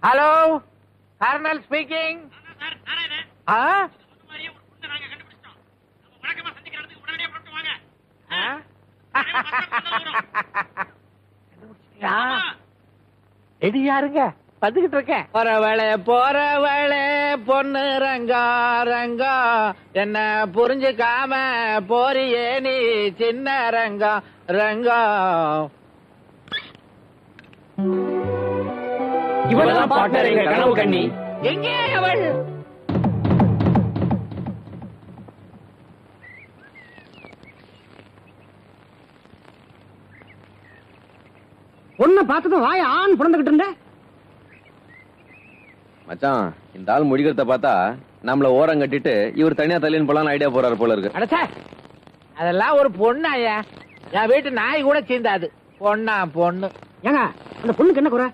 Hello, kernel speaking. ரெடியாருங்க, வந்துகிட்டு இருக்கேன். போறவளே பொண்ணு ரங்கா ரங்கா, என்ன புரிஞ்சுக்காம போறியே நீ சின்ன ரங்கா ரங்கா. இவதான் பார்ட்னர் எங்க கனவு கண்ணி. எங்கே அவள்? பொண்ணை பார்த்ததும் வாய ஆண் பிறந்துகிட்டு இருந்த மச்சான், இந்த ஆள் முடிக்கிறத பார்த்தா நம்மள ஓரம் கட்டிட்டு இவர் தனியா தள்ளின்னு போலான்னு ஐடியா போறாரு போல இருக்கு. அடச்சே, அதெல்லாம் ஒரு பொண்ணு ஐயா. என் வீட்டு நாய் கூட சீந்தாது. பொண்ணா பொண்ணு. ஏங்க அந்த பொண்ணுக்கு என்ன குறை?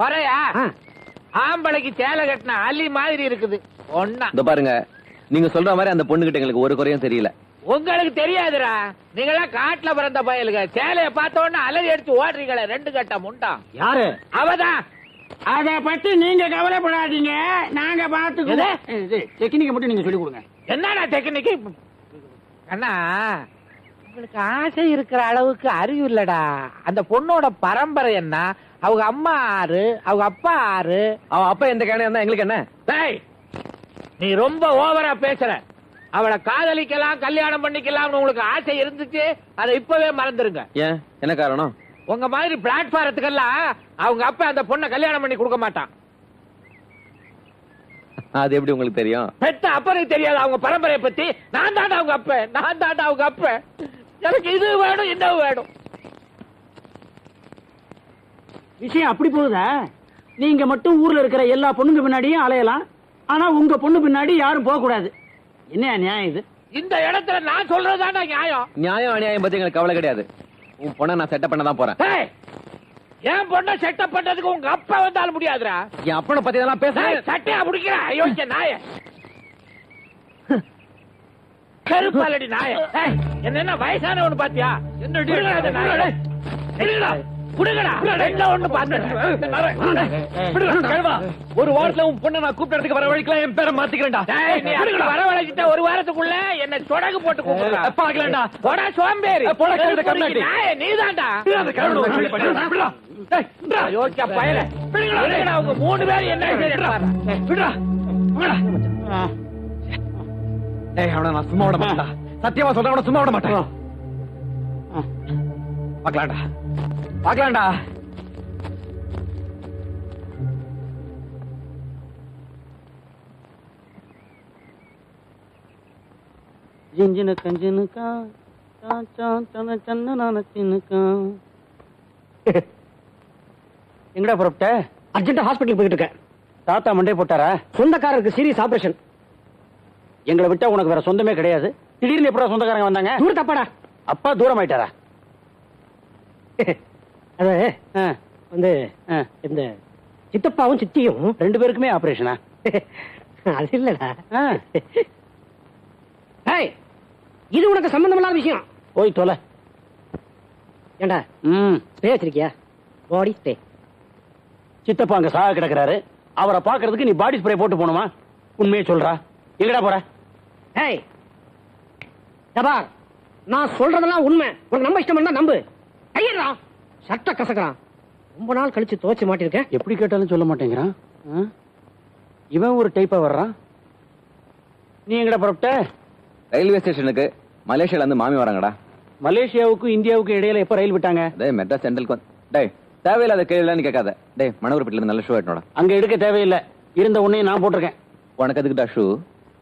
குறையா? ஆம்பளைக்கு சேலை கட்டின அலி மாதிரி இருக்குது. பொண்ணா? இந்த பாருங்க, நீங்க சொல்ற மாதிரி அந்த பொண்ணு கிட்ட எங்களுக்கு ஒரு குறையும் தெரியல. உங்களுக்கு தெரியாதுடா, நீங்களா காட்டுல பிறந்த பயலுங்க. சேலைய பார்த்த உடனே அலறி எடுத்து ஓடுறீங்களே, ரெண்டு கட்ட முண்டா. யாரு? அவதான். அத பத்தி நீங்க கவலைப்படாதீங்க, நாங்க பாத்துக்கிறோம். டெக்னிக்க மட்டும் நீங்க சொல்லி கொடுங்க. என்னடா டெக்னிக்கு? அண்ணா, உங்களுக்கு ஆசை இருக்கிற அளவுக்கு அறிவு இல்லடா. அந்த பொண்ணோட பரம்பரை என்ன? அவங்க அம்மா ஆறு, அவங்க அப்பா ஆறு. அவன் அப்பா எந்த கேனையா இருந்தா எங்களுக்கு என்ன? டேய், நீ ரொம்ப ஓவரா பேசுற. அவளை காதலிக்கலாம், கல்யாணம் பண்ணிக்கலாம்னு உங்களுக்கு ஆசை இருந்துச்சு, அதை இப்பவே மறந்துருங்க. ஏன், என்ன காரணம்? உங்க மாதிரி பிளாட்பாரத்துக்கெல்லாம் அவங்க அப்பா அந்த பொண்ணை கல்யாணம் பண்ணி கொடுக்க மாட்டான். அது எப்படி உங்களுக்கு தெரியும்? பெத்த அப்பனுக்கு தெரியாது அவங்க பரம்பரையை பத்தி. நான் தாண்டா அவங்க அப்ப, நான் தாண்டா அவங்க அப்ப. எனக்கு இது வேணும், இந்த வேணும். விஷயம் அப்படி போகுதா? நீங்க மட்டும் ஊர்ல இருக்கிற எல்லா பொண்ணுங்க பின்னாடியும் அலையலாம், ஆனா உங்க பொண்ணு பின்னாடி யாரும் போக கூடாது. என்ன நியாயம் இது? இந்த இடத்துல நான் சொல்றதுதான்டா நியாயம். நியாயம் அநியாயம் பத்தி எங்களுக்கு கவலை கிடையாது. உன் பொண்ணை நான் செட்டப் பண்ண தான் போறேன். டேய், என் பொண்ணை செட்டப் பண்றதுக்கு உங்க அப்பா வந்தாலும் முடியாதுடா. என் அப்பனை பத்தி இதெல்லாம் பேச சட்டையா பிடிக்கிற அயோக்கிய நாய, கருப்பாலடி நாய. என்ன வயசானவனு பாத்தியா? ஒரு வாரத்துல உன் பொண்ணை நான் கூப்பிட்டதுக்கு வர வழிக்கலாம் என் பேரை மாத்திக்கிறேன்டா. வர வளைச்சிட்ட ஒரு வாரத்துக்குள்ள என்ன சொடகு போட்டு பாக்கலாம்டா. போடா சோம்பேறி, நீதான்டா. யோசிச்சா பயல அவங்க 3 பேரும் என்ன அவனை நான் சும்மா விட மாட்டேன். சத்தியமா சொல்றேன், அவனை சும்மா விட மாட்டேன். பாக்கலாம்டா, பாக்கலாம்டா. கஞ்சினுக்கா எங்கடா புறப்பட்ட? அர்ஜென்டா ஹாஸ்பிட்டல் போயிட்டு இருக்கேன். தாத்தா மண்டே போட்டாரா? சொந்தக்காரருக்கு சீரியஸ் ஆபரேஷன். எங்களை விட்டா உனக்கு வேற சொந்தமே கிடையாது. திடீர்னு எப்படா சொந்தக்காரங்க வந்தாங்க? தூரம் தப்பாடா. அப்பா தூரம் ஆயிட்டாரா? அது வந்து இந்த சித்தப்பாவும் சித்தியும் 2 பேருக்குமே ஆபரேஷனா? அது இல்லடா. இது உனக்கு சம்பந்தம் இல்லாத விஷயம். போய் தொலை. ஏண்டா ஸ்ப்ரே வச்சிருக்கியா? Body spray. சித்தப்பா அங்க சாக கிடக்குறாரு, அவரை பாக்குறதுக்கு நீ பாடி ஸ்ப்ரே போட்டு போணுமா? உண்மையே சொல்றா, எங்கடா போற? நான் சொல்றதெல்லாம் உண்மை. உனக்கு நம்ப இஷ்டம் இருந்தா நம்பு. கையடா, சட்ட கசக்கிறான். ரொம்ப நாள் கழிச்சு துவச்சு மாட்டிருக்கேன். எப்படி கேட்டாலும் சொல்ல மாட்டேங்கிறான். இவன் ஒரு டைப்பா வர்றான். நீ எங்கடா புறப்பட்ட? ரயில்வே ஸ்டேஷனுக்கு. மலேசியால இருந்து மாமி வராங்கடா. மலேசியாவுக்கும் இந்தியாவுக்கும் இடையில எப்ப ரயில் விட்டாங்க? டேய், மெட்ராஸ் சென்ட்ரலுக்கு. டேய், தேவையில்லாத கேள்வி கேட்காத. டேய், மணவரப்பட்டில இருந்து நல்ல ஷூ எடுனோட. அங்க எடுக்க தேவையில்லை, இருந்த உன்னையும் நான் போட்டிருக்கேன். உனக்கு அதுக்குடா ஷூ?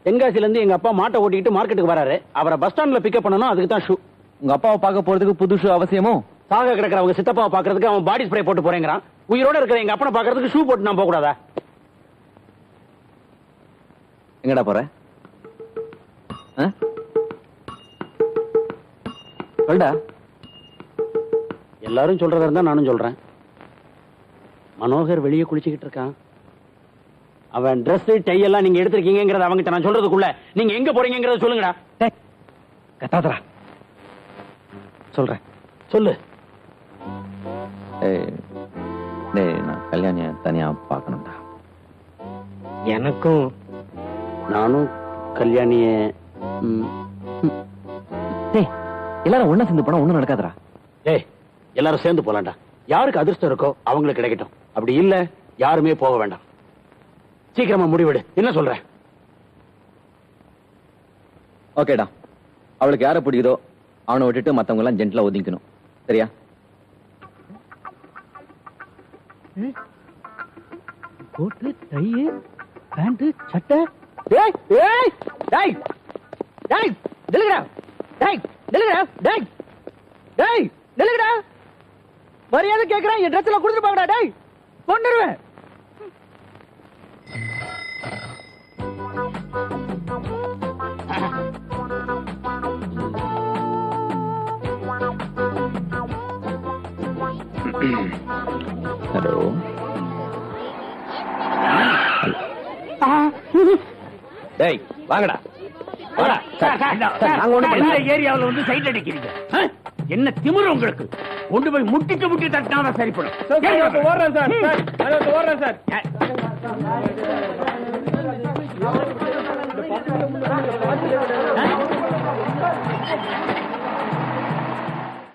தென்காசில இருந்து எங்க அப்பா மாட்டை ஓட்டிக்கிட்டு மார்க்கெட்டுக்கு வராரு, அவரை பஸ் ஸ்டாண்ட்ல பிக்கப் பண்ணணும், அதுக்கு தான் ஷூ. உங்க அப்பாவை பார்க்க போறதுக்கு புது ஷூ அவசியமோ? சாக கிடக்கிற அவங்க சித்தப்பாவை பாக்குறதுக்கு அவன் பாடி ஸ்ப்ரே போட்டு போறேங்கிறான். உயிரோட இருக்கிற எங்க அப்பனை பாக்குறதுக்கு ஷூ போட்டு நான் போக கூடாதா? எங்கடா போற? சொல்டா. எல்லாரும் சொல்றதா இருந்தா நானும் சொல்றேன். மனோகர் வெளியே குளிச்சுக்கிட்டு இருக்கான். அவன் டிரெஸ் டை எல்லாம் நீங்க எடுத்திருக்கீங்கிறத அவங்கிட்ட நான் சொல்றதுக்குள்ள நீங்க எங்க போறீங்கிறத சொல்லுங்கடா. கத்தாதரா, சொல்றேன், சொல்லு. நான் கல்யாணிய தனியா பாக்கணும்டா. எனக்கும் நானும் கல்யாணிய எல்லாரும் ஒண்ணா சேர்ந்து போனா ஒண்ணும் நடக்காதரா. ஏய் எல்லாரும் சேர்ந்து போலாம்டா. யாருக்கு அதிர்ஷ்டம் இருக்கோ அவங்களுக்கு கிடைக்கட்டும். அப்படி இல்ல யாருமே போக வேண்டாம். சீக்கிரமா முடிவெடு. என்ன சொல்ற? ஓகேடா, அவளுக்கு யார பிடிக்குதோ அவனை விட்டுட்டு மத்தவங்க எல்லாம் ஜென்ட்லா ஒதுக்கணும். சரியா? கோட்டு, டை, பேண்ட், சட்டை. டேய் டேய் டேய் டேய் நில்லுடா. டேய் நில்லுடா. டேய் டேய் நில்லுடா. மரியாதை கேக்குறேன். என் ட்ரெஸ்ல கொடுத்துட்டு போங்கடா. டேய் கொன்னுருவேன். ஹலோ. டேய் வாங்கடா. ஏரியாவில் வந்து சைட் அடிக்கிறீங்க. என்ன திமிரு உங்களுக்கு? கொண்டு போய் முட்டிட்டு முட்டி தட்டினாதான் சரிப்படும். ஓடுறேன் சார்.